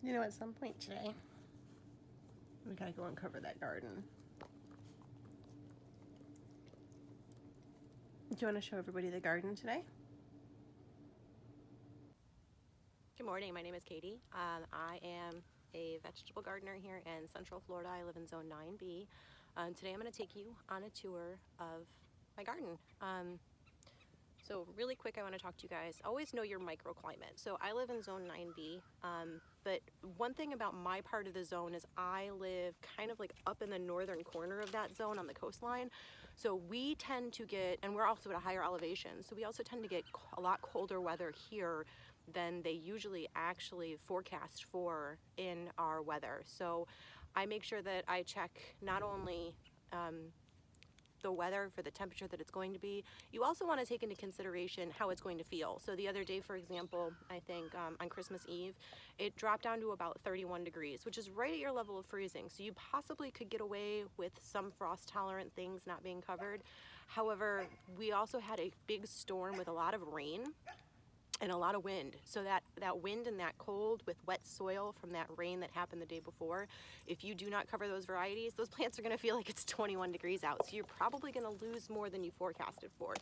You know, at some point today, we gotta go and cover that garden. Do you want to show everybody the garden today? Good morning, my name is Katie. I am a vegetable gardener here in Central Florida. I live in Zone 9B. Today I'm going to take you on a tour of my garden. So really quick, I want to talk to you guys. Always know your microclimate. So I live in Zone 9B, but one thing about my part of the zone is I live kind of like up in the northern corner of that zone on the coastline. So we tend to get, and we're also at a higher elevation, so we also tend to get a lot colder weather here than they usually actually forecast for in our weather. So I make sure that I check not only the weather for the temperature that it's going to be, you also want to take into consideration how it's going to feel. So the other day, for example, I think on Christmas Eve, it dropped down to about 31 degrees, which is right at your level of freezing. So you possibly could get away with some frost tolerant things not being covered. However, we also had a big storm with a lot of rain and a lot of wind. So that wind and that cold with wet soil from that rain that happened the day before, if you do not cover those varieties, those plants are gonna feel like it's 21 degrees out. So you're probably gonna lose more than you forecasted for.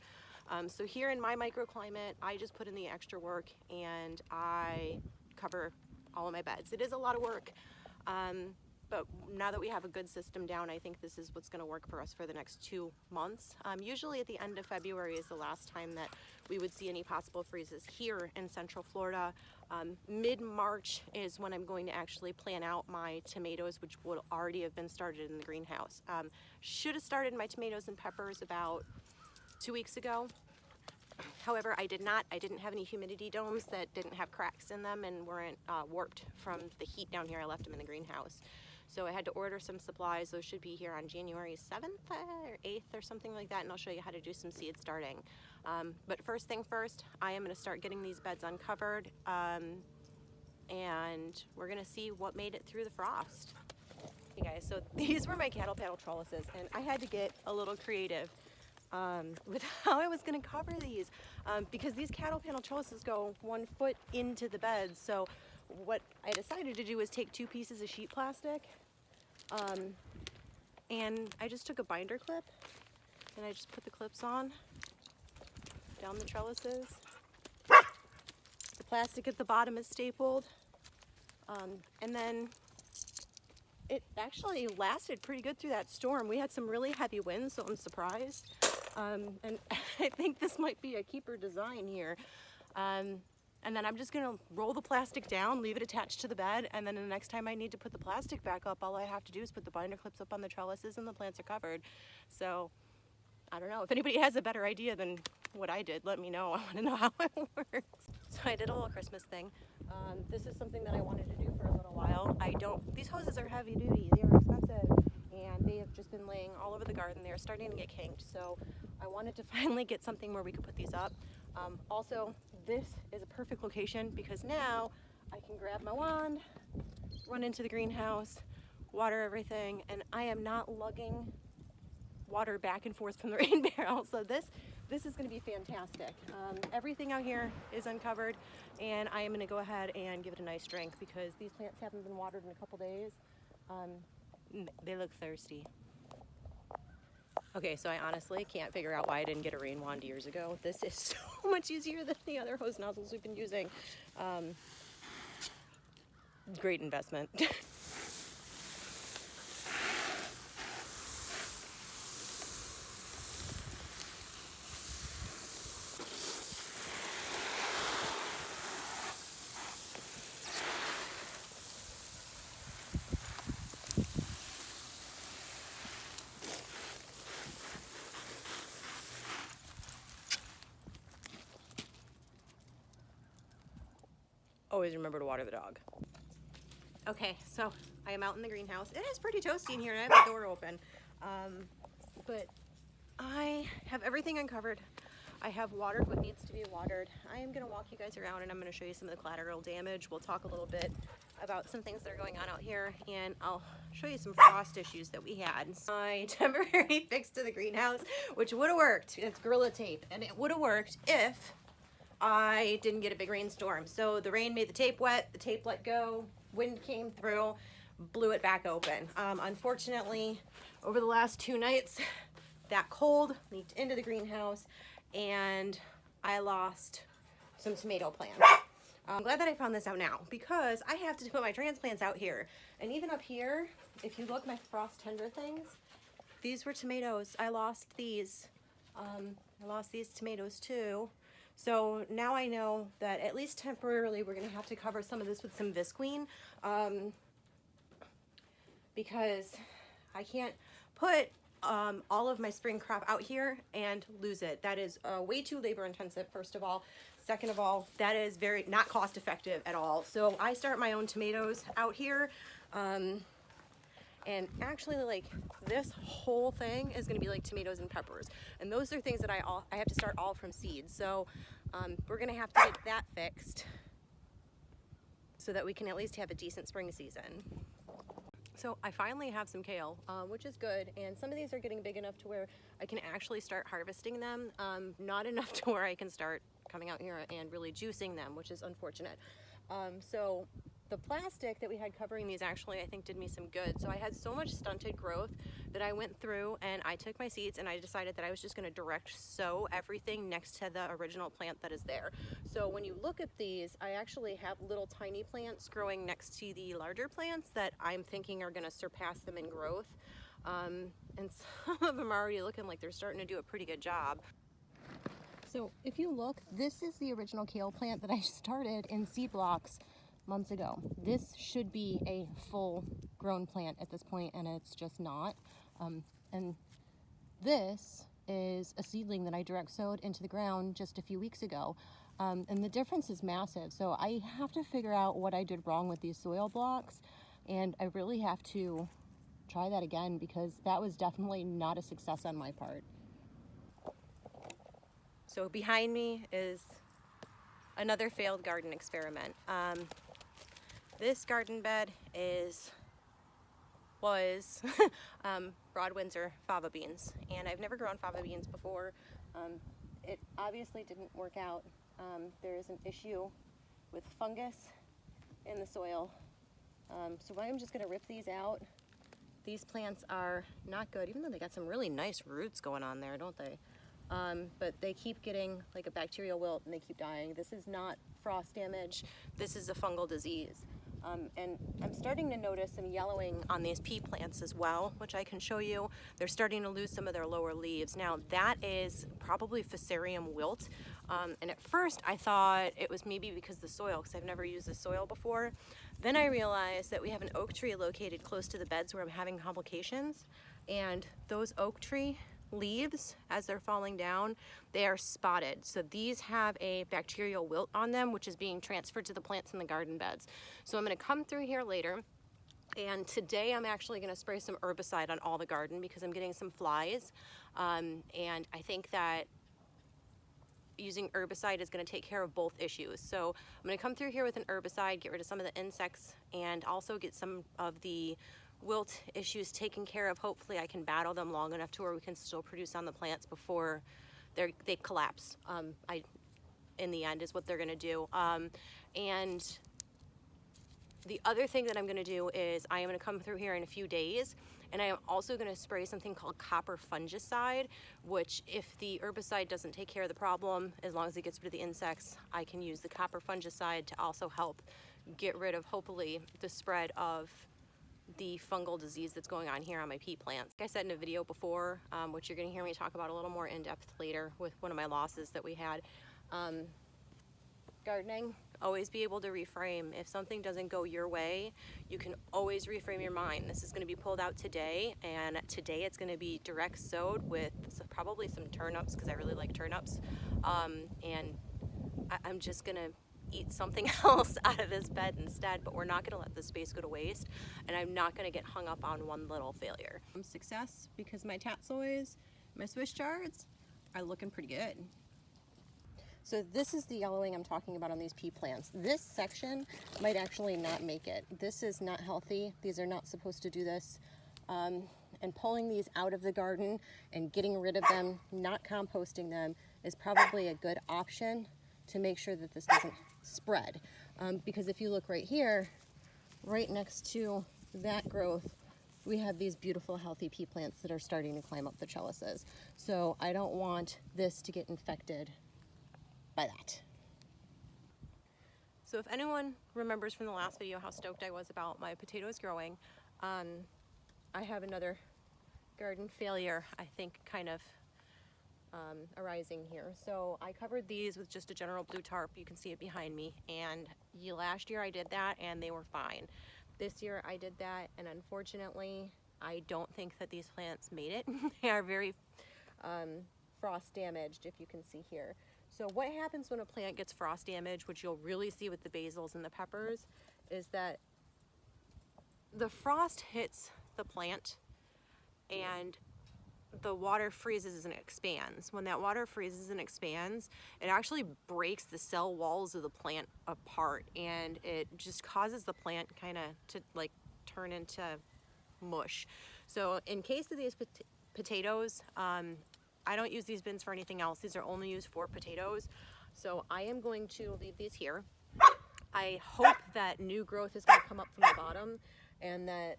So here in my microclimate, I just put in the extra work and I cover all of my beds. It is a lot of work. But now that we have a good system down, I think this is what's going to work for us for the next 2 months. Usually at the end of February is the last time that we would see any possible freezes here in Central Florida. Mid-March is when I'm going to actually plant out my tomatoes, which would already have been started in the greenhouse. Should have started my tomatoes and peppers about 2 weeks ago. However, I did not. I didn't have any humidity domes that didn't have cracks in them and weren't warped from the heat down here. I left them in the greenhouse. So I had to order some supplies. Those should be here on January 7th or 8th or something like that, and I'll show you how to do some seed starting. But first thing first, I am going to start getting these beds uncovered, and we're going to see what made it through the frost. Okay guys, so these were my cattle panel trellises, and I had to get a little creative with how I was going to cover these, because these cattle panel trellises go 1 foot into the beds. So what I decided to do was take 2 pieces of sheet plastic, and I just took a binder clip and I just put the clips on down the trellises. The plastic at the bottom is stapled, and then it actually lasted pretty good through that storm. We had some really heavy winds, so I'm surprised. And I think this might be a keeper design here. And then I'm just gonna roll the plastic down, leave it attached to the bed, and then the next time I need to put the plastic back up, all I have to do is put the binder clips up on the trellises and the plants are covered. So, I don't know. If anybody has a better idea than what I did, let me know. I wanna know how it works. So I did a little Christmas thing. This is something that I wanted to do for a little while. These hoses are heavy duty, they are expensive, and they have just been laying all over the garden. They're starting to get kinked, so I wanted to finally get something where we could put these up. Also, this is a perfect location because now I can grab my wand, run into the greenhouse, water everything, and I am not lugging water back and forth from the rain barrel. So this is going to be fantastic. Everything out here is uncovered, and I am going to go ahead and give it a nice drink because these plants haven't been watered in a couple days. They look thirsty. Okay, so I honestly can't figure out why I didn't get a rain wand years ago. This is so much easier than the other hose nozzles we've been using. Great investment. Always remember to water the dog. Okay, so I am out in the greenhouse. It is pretty toasty in here, and I have the door open. But I have everything uncovered. I have watered what needs to be watered. I am gonna walk you guys around and I'm gonna show you some of the collateral damage. We'll talk a little bit about some things that are going on out here, and I'll show you some frost issues that we had. My temporary fix to the greenhouse, which would have worked, it's Gorilla Tape, and it would have worked if I didn't get a big rainstorm. So the rain made the tape wet, the tape let go, wind came through, blew it back open. Unfortunately, over the last 2 nights, that cold leaked into the greenhouse and I lost some tomato plants. I'm glad that I found this out now because I have to put my transplants out here. And even up here, if you look, my frost tender things, these were tomatoes. I lost these. I lost these tomatoes too. So now I know that at least temporarily we're gonna have to cover some of this with some Visqueen because I can't put all of my spring crop out here and lose it. That is way too labor intensive, first of all. Second of all, that is very not cost effective at all. So I start my own tomatoes out here. And actually, like, this whole thing is gonna be like tomatoes and peppers. And those are things that I have to start all from seeds. So we're gonna have to get that fixed so that we can at least have a decent spring season. So I finally have some kale, which is good, and some of these are getting big enough to where I can actually start harvesting them. Not enough to where I can start coming out here and really juicing them, which is unfortunate. So the plastic that we had covering these actually, I think, did me some good. So I had so much stunted growth that I went through and I took my seeds and I decided that I was just going to direct sow everything next to the original plant that is there. So when you look at these, I actually have little tiny plants growing next to the larger plants that I'm thinking are going to surpass them in growth. And some of them are already looking like they're starting to do a pretty good job. So if you look, this is the original kale plant that I started in seed blocks months ago. This should be a full grown plant at this point, and it's just not. And this is a seedling that I direct sowed into the ground just a few weeks ago. And the difference is massive. So I have to figure out what I did wrong with these soil blocks, and I really have to try that again because that was definitely not a success on my part. So behind me is another failed garden experiment. This garden bed was Broad Windsor fava beans, and I've never grown fava beans before. It obviously didn't work out. There is an issue with fungus in the soil. So I'm just gonna rip these out. These plants are not good, even though they got some really nice roots going on there, don't they? But they keep getting like a bacterial wilt and they keep dying. This is not frost damage. This is a fungal disease. And I'm starting to notice some yellowing on these pea plants as well, which I can show you. They're starting to lose some of their lower leaves. Now that is probably Fusarium wilt. And at first I thought it was maybe because of the soil, because I've never used the soil before. Then I realized that we have an oak tree located close to the beds where I'm having complications. And those oak tree leaves, as they're falling down, they are spotted. So these have a bacterial wilt on them, which is being transferred to the plants in the garden beds. So I'm going to come through here later, and today I'm actually going to spray some herbicide on all the garden because I'm getting some flies, and I think that using herbicide is going to take care of both issues. So I'm going to come through here with an herbicide, get rid of some of the insects, and also get some of the wilt issues taken care of. Hopefully I can battle them long enough to where we can still produce on the plants before they collapse. In the end is what they're gonna do. And the other thing that I'm gonna do is I am gonna come through here in a few days, and I am also gonna spray something called copper fungicide, which if the herbicide doesn't take care of the problem, as long as it gets rid of the insects, I can use the copper fungicide to also help get rid of, hopefully, the spread of the fungal disease that's going on here on my pea plants. Like I said in a video before, which you're going to hear me talk about a little more in depth later with one of my losses that we had. Gardening, always be able to reframe. If something doesn't go your way, you can always reframe your mind. This is going to be pulled out today, and today it's going to be direct sowed with probably some turnips because I really like turnips. And I'm just going to eat something else out of this bed instead, but we're not going to let the space go to waste, and I'm not going to get hung up on one little failure. Success because my Tatsoys, my Swiss chards are looking pretty good. So this is the yellowing I'm talking about on these pea plants. This section might actually not make it. This is not healthy. These are not supposed to do this. And pulling these out of the garden and getting rid of them, not composting them, is probably a good option to make sure that this doesn't spread. Because if you look right here, right next to that growth, we have these beautiful healthy pea plants that are starting to climb up the trellises. So I don't want this to get infected by that. So if anyone remembers from the last video how stoked I was about my potatoes growing, I have another garden failure, I think, kind of arising here. So I covered these with just a general blue tarp. You can see it behind me. And last year I did that and they were fine. This year I did that, and unfortunately I don't think that these plants made it. They are very frost damaged, if you can see here. So what happens when a plant gets frost damage, which you'll really see with the basils and the peppers, is that the frost hits the plant and the water freezes and expands. When that water freezes and expands, it actually breaks the cell walls of the plant apart, and it just causes the plant kind of to like turn into mush. So in case of these potatoes, I don't use these bins for anything else. These are only used for potatoes. So I am going to leave these here. I hope that new growth is going to come up from the bottom and that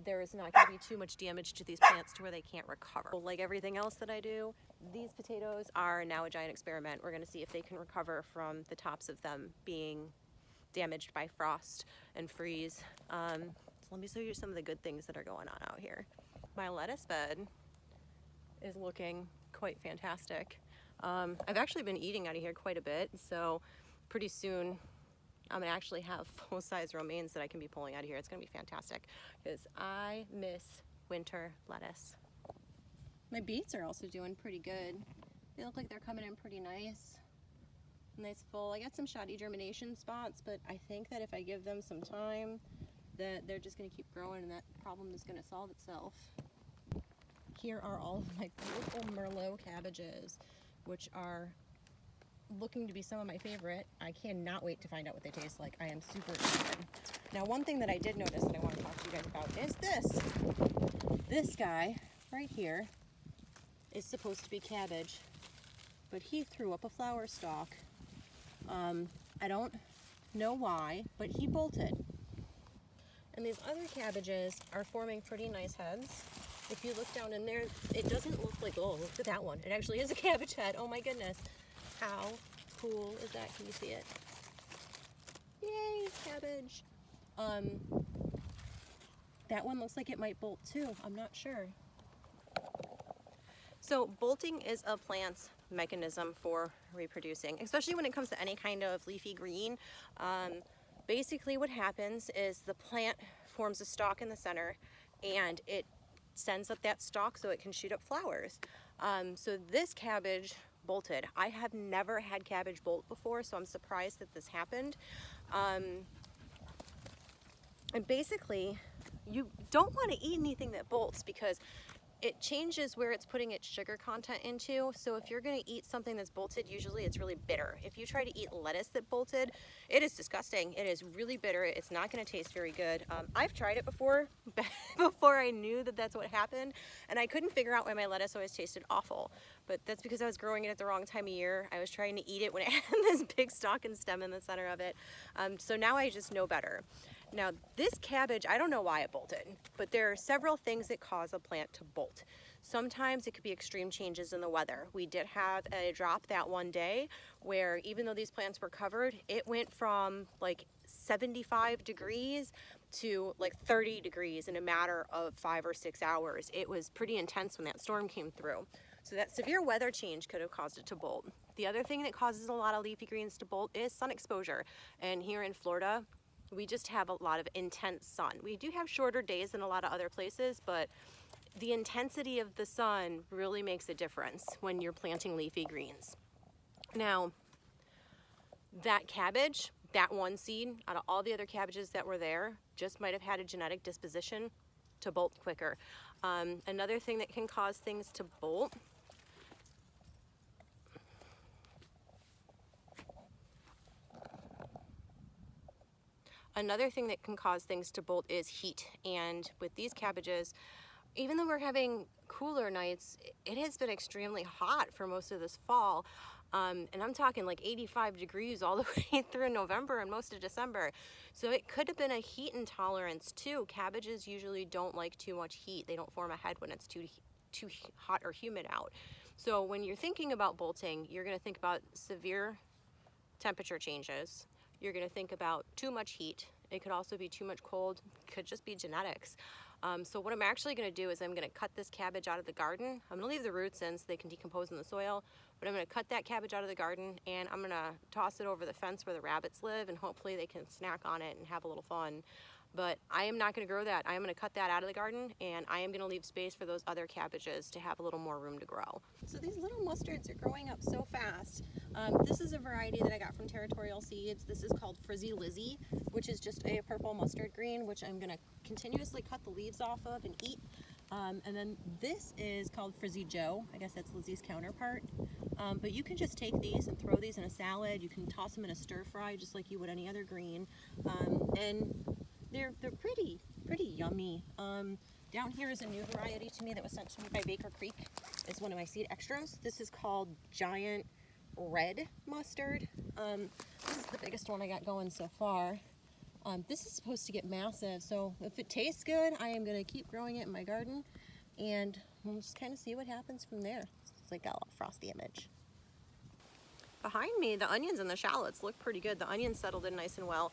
there is not going to be too much damage to these plants to where they can't recover. Like everything else that I do, these potatoes are now a giant experiment. We're going to see if they can recover from the tops of them being damaged by frost and freeze. So let me show you some of the good things that are going on out here. My lettuce bed is looking quite fantastic. I've actually been eating out of here quite a bit, so pretty soon I'm gonna actually have full-size romaines that I can be pulling out of here. It's gonna be fantastic because I miss winter lettuce. My beets are also doing pretty good. They look like they're coming in pretty nice full. I got some shoddy germination spots, but I think that if I give them some time, that they're just gonna keep growing and that problem is gonna solve itself. Here are all of my beautiful Merlot cabbages, which are looking to be some of my favorite. I cannot wait to find out what they taste like. I am super excited. Now, one thing that I did notice that I want to talk to you guys about is this. This guy right here is supposed to be cabbage, but he threw up a flower stalk. I don't know why, but he bolted. And these other cabbages are forming pretty nice heads. If you look down in there, it doesn't look like, oh, look at that one. It actually is a cabbage head. Oh my goodness. How cool is that? Can you see it? Yay, cabbage. That one looks like it might bolt too. I'm not sure. So bolting is a plant's mechanism for reproducing, especially when it comes to any kind of leafy green. Basically what happens is the plant forms a stalk in the center and it sends up that stalk so it can shoot up flowers. So this cabbage bolted. I have never had cabbage bolt before, so I'm surprised that this happened. And basically, you don't want to eat anything that bolts because it changes where it's putting its sugar content into. So if you're going to eat something that's bolted, usually it's really bitter. If you try to eat lettuce that bolted, it is disgusting. It is really bitter. It's not going to taste very good. I've tried it before, before I knew that that's what happened, and I couldn't figure out why my lettuce always tasted awful. But that's because I was growing it at the wrong time of year. I was trying to eat it when it had this big stalk and stem in the center of it. So now I just know better. Now this cabbage, I don't know why it bolted, but there are several things that cause a plant to bolt. Sometimes it could be extreme changes in the weather. We did have a drop that one day where even though these plants were covered, it went from like 75 degrees to like 30 degrees in a matter of 5 or 6 hours. It was pretty intense when that storm came through. So that severe weather change could have caused it to bolt. The other thing that causes a lot of leafy greens to bolt is sun exposure. And here in Florida, we just have a lot of intense sun. We do have shorter days than a lot of other places, but the intensity of the sun really makes a difference when you're planting leafy greens. Now, that cabbage, that one seed, out of all the other cabbages that were there, just might have had a genetic disposition to bolt quicker. Another thing that can cause things to bolt is heat. And with these cabbages, even though we're having cooler nights, it has been extremely hot for most of this fall. And I'm talking like 85 degrees all the way through November and most of December. So it could have been a heat intolerance too. Cabbages usually don't like too much heat. They don't form a head when it's too hot or humid out. So when you're thinking about bolting, you're going to think about severe temperature changes. You're going to think about too much heat. It could also be too much cold. It could just be genetics. So what I'm actually going to do is I'm going to cut this cabbage out of the garden. I'm going to leave the roots in so they can decompose in the soil, but I'm going to cut that cabbage out of the garden and I'm going to toss it over the fence where the rabbits live, and hopefully they can snack on it and have a little fun. But I am not going to grow that. I am going to cut that out of the garden, and I am going to leave space for those other cabbages to have a little more room to grow. So these little mustards are growing up so fast. This is a variety that I got from Territorial Seeds. This is called Frizzy Lizzie, which is just a purple mustard green, which I'm going to continuously cut the leaves off of and eat. And then this is called Frizzy Joe. I guess that's Lizzie's counterpart. But you can just take these and throw these in a salad. You can toss them in a stir fry just like you would any other green. And they're pretty yummy. Down here is a new variety to me that was sent to me by Baker Creek. It's one of my seed extras. This is called Giant Red Mustard. This is the biggest one I got going so far. This is supposed to get massive, so if it tastes good, I am going to keep growing it in my garden, and we'll just kind of see what happens from there. It's like got a little frost damage. Behind me, the onions and the shallots look pretty good. The onions settled in nice and well.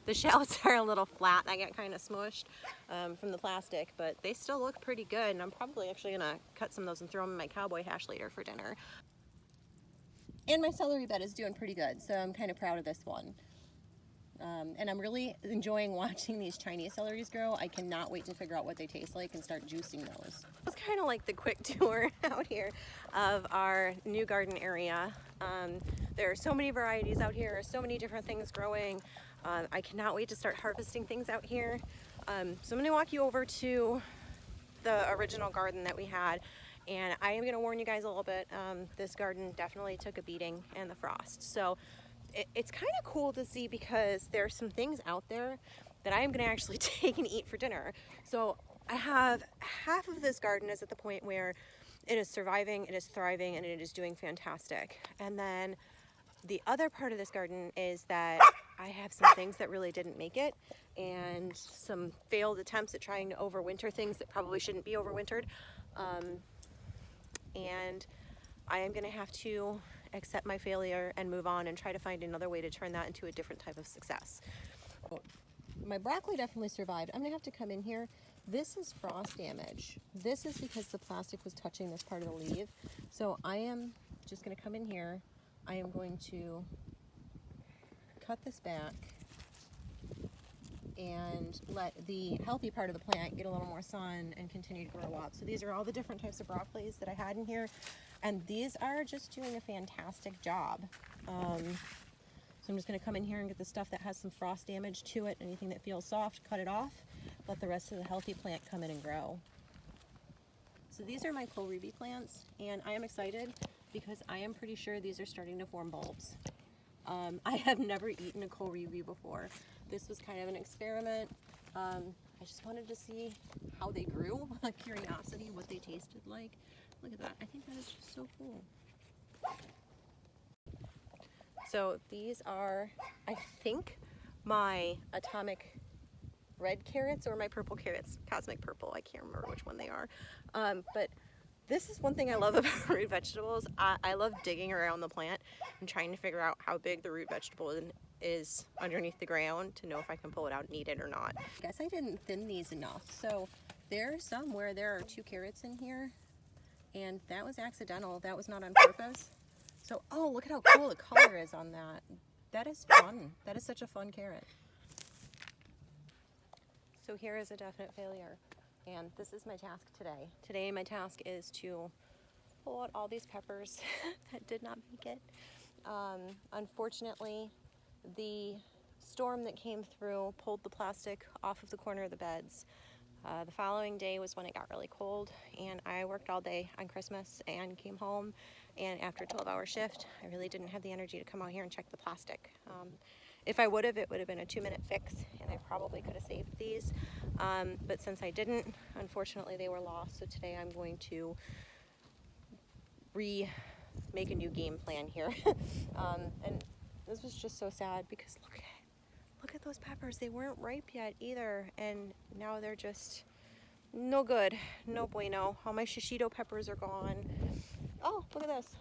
The shallots are a little flat. I got kind of smushed from the plastic, but they still look pretty good, and I'm probably actually going to cut some of those and throw them in my cowboy hash later for dinner. And my celery bed is doing pretty good, so I'm kind of proud of this one. And I'm really enjoying watching these Chinese celeries grow. I cannot wait to figure out what they taste like and start juicing those. It's kind of like the quick tour out here of our new garden area. There are so many varieties out here, so many different things growing. I cannot wait to start harvesting things out here. So I'm going to walk you over to the original garden that we had. And I am going to warn you guys a little bit. This garden definitely took a beating in the frost. So it's kind of cool to see because there's some things out there that I am going to actually take and eat for dinner. So I have half of this garden is at the point where it is surviving, it is thriving, and it is doing fantastic. And then the other part of this garden is that I have some things that really didn't make it, and some failed attempts at trying to overwinter things that probably shouldn't be overwintered. And I am going to have to accept my failure and move on and try to find another way to turn that into a different type of success. My broccoli definitely survived. I'm going to have to come in here. This is frost damage. This is because the plastic was touching this part of the leaf. So I am just going to come in here. I am going to cut this back and let the healthy part of the plant get a little more sun and continue to grow up. So these are all the different types of broccolis that I had in here, and these are just doing a fantastic job. So I'm just going to come in here and get the stuff that has some frost damage to it. Anything that feels soft, cut it off. Let the rest of the healthy plant come in and grow. So these are my kohlrabi plants, and I am excited because I am pretty sure these are starting to form bulbs. I have never eaten a kohlrabi before. This was kind of an experiment. I just wanted to see how they grew, a curiosity, what they tasted like. Look at that. I think that is just so cool. So these are, I think, my atomic red carrots or my purple carrots, cosmic purple. I can't remember which one they are. But this is one thing I love about root vegetables. I love digging around the plant and trying to figure out how big the root vegetable is underneath the ground to know if I can pull it out and eat it or not. I guess I didn't thin these enough. So there are some where there are 2 carrots in here, and that was accidental. That was not on purpose. So, oh, look at how cool the color is on that. That is fun. That is such a fun carrot. So here is a definite failure. And this is my task today. Today my task is to pull out all these peppers that did not make it. Unfortunately, the storm that came through pulled the plastic off of the corner of the beds. The following day was when it got really cold, and I worked all day on Christmas and came home, and after a 12-hour shift, I really didn't have the energy to come out here and check the plastic. If I would have, it would have been a 2-minute fix, and I probably could have saved these. But since I didn't, unfortunately they were lost. So today I'm going to make a new game plan here. And this was just so sad because look at those peppers. They weren't ripe yet either, and now they're just no good, no bueno. All my shishito peppers are gone. Oh, look at this.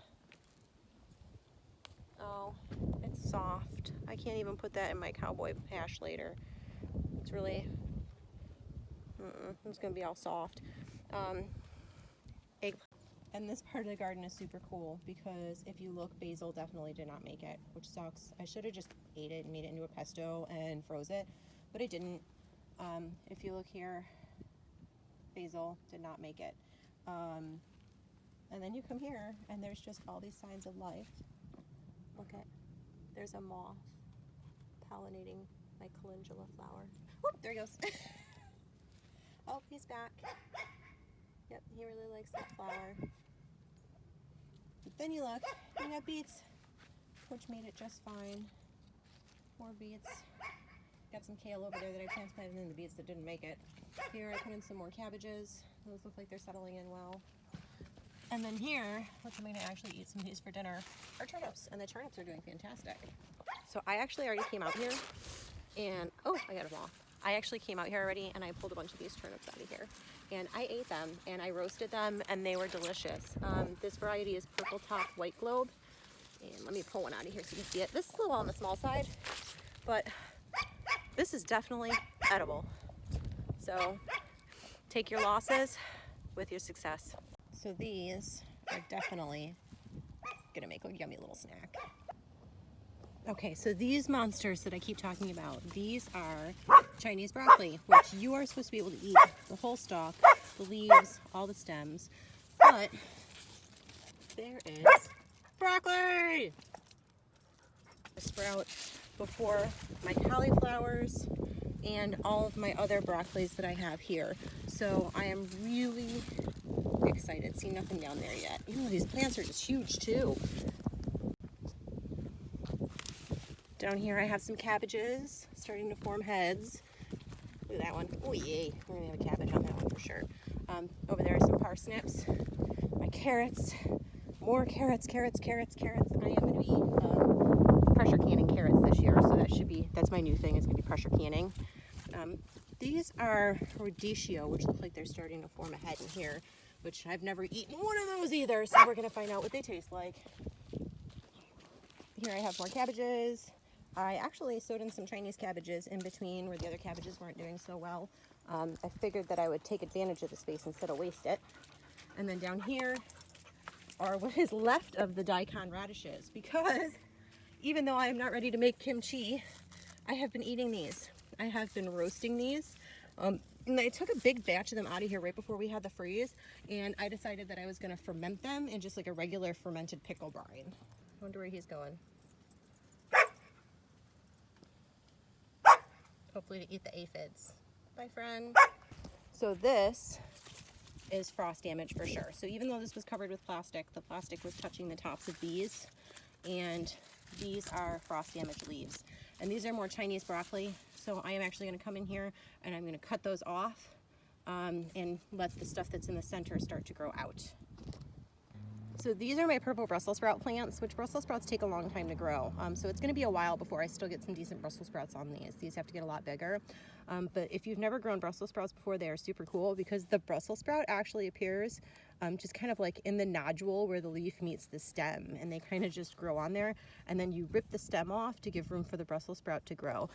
Oh, it's soft. I can't even put that in my cowboy hash later. It's really, it's gonna be all soft. Egg. And this part of the garden is super cool because if you look, basil definitely did not make it, which sucks. I should have just ate it and made it into a pesto and froze it, but I didn't. If you look here, basil did not make it. And then you come here and there's just all these signs of life. Look at, there's a moth pollinating my calendula flower. Whoop, there he goes. Oh, he's back. Yep, he really likes that flower. But then you look, you got beets, which made it just fine. More beets. Got some kale over there that I transplanted in the beets that didn't make it. Here I put in some more cabbages. Those look like they're settling in well. And then here, which I'm going to actually eat some of these for dinner, are turnips. And the turnips are doing fantastic. So I actually already came out here and, oh, I got a moth. I actually came out here already and I pulled a bunch of these turnips out of here. And I ate them and I roasted them and they were delicious. This variety is Purple Top White Globe. And let me pull one out of here so you can see it. This is a little on the small side, but this is definitely edible. So take your losses with your success. So these are definitely gonna make a yummy little snack. Okay, so these monsters that I keep talking about, these are Chinese broccoli, which you are supposed to be able to eat the whole stalk, the leaves, all the stems, but there is broccoli! A sprout before my cauliflowers and all of my other broccolis that I have here. So I am really excited. See, nothing down there yet. Even though these plants are just huge too. Down here I have some cabbages starting to form heads. Look at that one. Oh yay, we're gonna have a cabbage on that one for sure. Over there are some parsnips, my carrots, more carrots. I am gonna be pressure canning carrots this year, so that's my new thing, is gonna be pressure canning. These are radicchio, which look like they're starting to form a head in here, which I've never eaten one of those either, so we're gonna find out what they taste like. Here I have more cabbages. I actually sowed in some Chinese cabbages in between where the other cabbages weren't doing so well. I figured that I would take advantage of the space instead of waste it. And then down here are what is left of the daikon radishes, because even though I am not ready to make kimchi, I have been eating these. I have been roasting these. And I took a big batch of them out of here right before we had the freeze, and I decided that I was gonna ferment them in just like a regular fermented pickle brine. I wonder where he's going. Hopefully to eat the aphids. Bye, friend. So this is frost damage for sure. So even though this was covered with plastic, the plastic was touching the tops of these, and these are frost damaged leaves. And these are more Chinese broccoli, so I am actually going to come in here and I'm going to cut those off and let the stuff that's in the center start to grow out. So these are my purple Brussels sprout plants, which Brussels sprouts take a long time to grow. So it's going to be a while before I still get some decent Brussels sprouts on these. These have to get a lot bigger. But if you've never grown Brussels sprouts before, they are super cool because the Brussels sprout actually appears just kind of like in the nodule where the leaf meets the stem, and they kind of just grow on there. And then you rip the stem off to give room for the Brussels sprout to grow,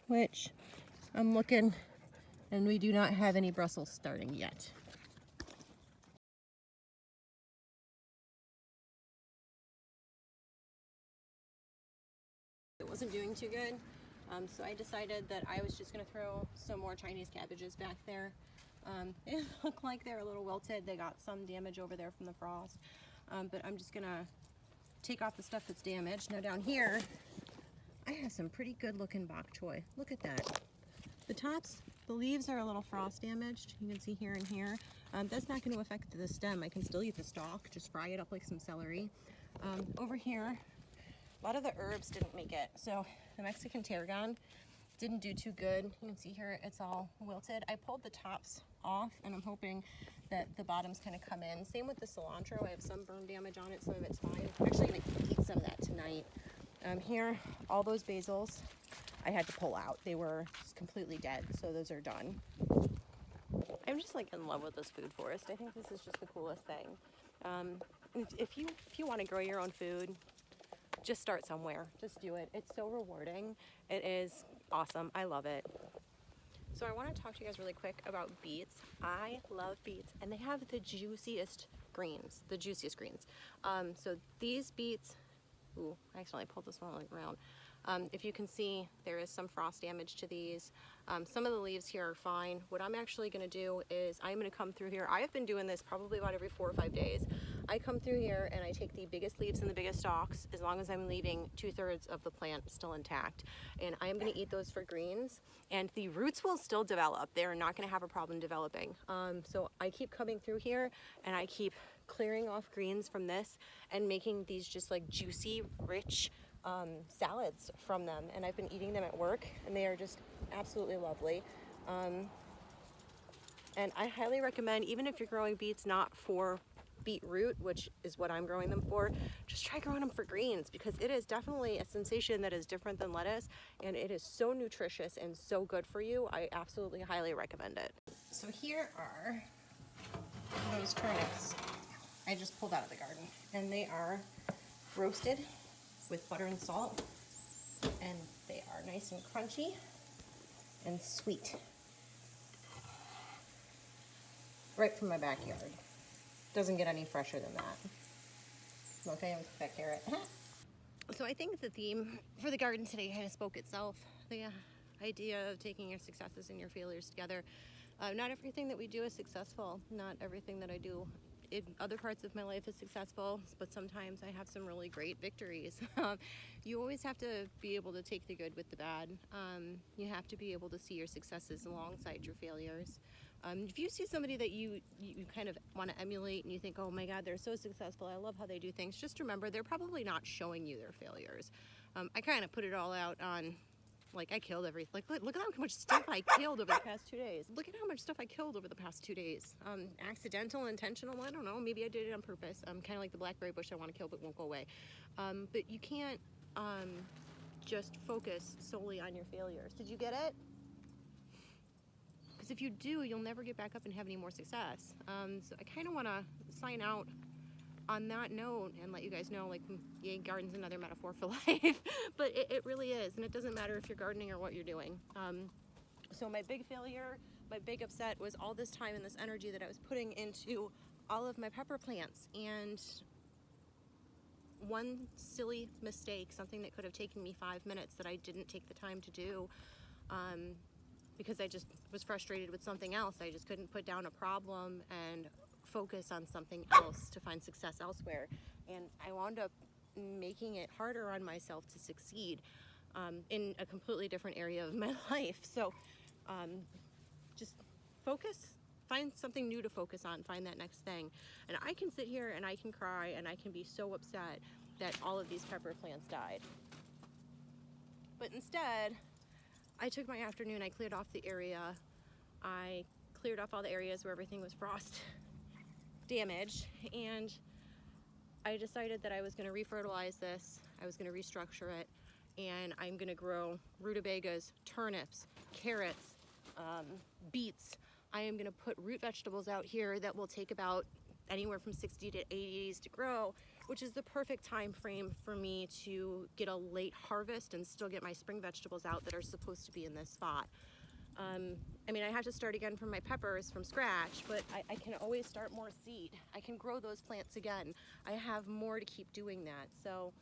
which I'm looking, and we do not have any Brussels starting yet. It wasn't doing too good, so I decided that I was just going to throw some more Chinese cabbages back there. They look like they're a little wilted. They got some damage over there from the frost, but I'm just going to take off the stuff that's damaged. Now down here, I have some pretty good looking bok choy. Look at that. The tops, the leaves are a little frost damaged. You can see here and here. That's not going to affect the stem. I can still eat the stalk, just fry it up like some celery. Over here, a lot of the herbs didn't make it. So the Mexican tarragon didn't do too good. You can see here it's all wilted. I pulled the tops off and I'm hoping that the bottoms kind of come in. Same with the cilantro. I have some burn damage on it, some of it's fine. I'm actually gonna eat some of that tonight. Here, all those basils I had to pull out. They were just completely dead, so those are done. I'm just like in love with this food forest. I think this is just the coolest thing. If you want to grow your own food, just start somewhere. Just do it. It's so rewarding. It is awesome. I love it. So I want to talk to you guys really quick about beets. I love beets, and they have the juiciest greens. So these beets, ooh, I accidentally pulled this one around. If you can see, there is some frost damage to these. Some of the leaves here are fine. What I'm actually going to do is I'm going to come through here. I have been doing this probably about every 4 or 5 days. I come through here and I take the biggest leaves and the biggest stalks, as long as I'm leaving 2/3 of the plant still intact. And I'm going to eat those for greens, and the roots will still develop. They're not going to have a problem developing. So I keep coming through here and I keep clearing off greens from this and making these just like juicy, rich salads from them, and I've been eating them at work and they are just absolutely lovely. And I highly recommend, even if you're growing beets not for beetroot, which is what I'm growing them for, just try growing them for greens, because it is definitely a sensation that is different than lettuce, and it is so nutritious and so good for you. I absolutely highly recommend it. So here are those turnips I just pulled out of the garden, and they are roasted with butter and salt, and they are nice and crunchy and sweet, right from my backyard. Doesn't get any fresher than that. Okay, with that carrot. So I think the theme for the garden today kind of spoke itself. The idea of taking your successes and your failures together. Not everything that we do is successful. Not everything that I do in other parts of my life is successful, but sometimes I have some really great victories. You always have to be able to take the good with the bad. You have to be able to see your successes alongside your failures. If you see somebody that you kind of want to emulate and you think, oh my God, they're so successful, I love how they do things, just remember they're probably not showing you their failures. I kind of put it all out on, like, I killed look at how much stuff I killed over the past 2 days. Look at how much stuff I killed over the past 2 days. Accidental, intentional, I don't know. Maybe I did it on purpose. Kind of like the blackberry bush I want to kill but won't go away. But you can't just focus solely on your failures. Did you get it? Because if you do, you'll never get back up and have any more success. So I kind of want to sign out on that note and let you guys know, like, yay, garden's another metaphor for life. But it really is, and it doesn't matter if you're gardening or what you're doing. So my big failure, my big upset was all this time and this energy that I was putting into all of my pepper plants, and one silly mistake, something that could have taken me 5 minutes that I didn't take the time to do, because I just was frustrated with something else. I just couldn't put down a problem and focus on something else to find success elsewhere. And I wound up making it harder on myself to succeed in a completely different area of my life. So just focus, find something new to focus on, find that next thing. And I can sit here and I can cry and I can be so upset that all of these pepper plants died. But instead, I took my afternoon, I cleared off the area. I cleared off all the areas where everything was frost damaged, and I decided that I was going to refertilize this, I was going to restructure it, and I'm going to grow rutabagas, turnips, carrots, beets. I am going to put root vegetables out here that will take about anywhere from 60 to 80 days to grow, which is the perfect time frame for me to get a late harvest and still get my spring vegetables out that are supposed to be in this spot. I mean, I have to start again from my peppers from scratch, but I can always start more seed. I can grow those plants again. I have more to keep doing that. So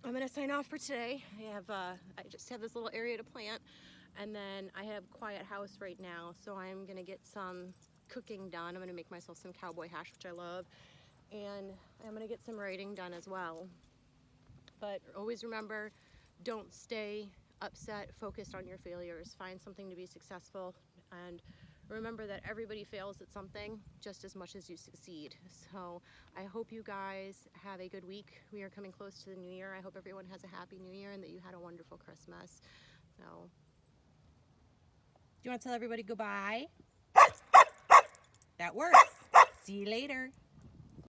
I'm gonna sign off for today. I just have this little area to plant, and then I have quiet house right now, so I'm gonna get some cooking done. I'm gonna make myself some cowboy hash, which I love, and I'm gonna get some writing done as well. But always remember, don't stay upset, focused on your failures. Find something to be successful, and remember that everybody fails at something just as much as you succeed. So I hope you guys have a good week. We are coming close to the new year. I hope everyone has a happy new year and that you had a wonderful Christmas. So, Do you want to tell everybody goodbye? That works. See you later.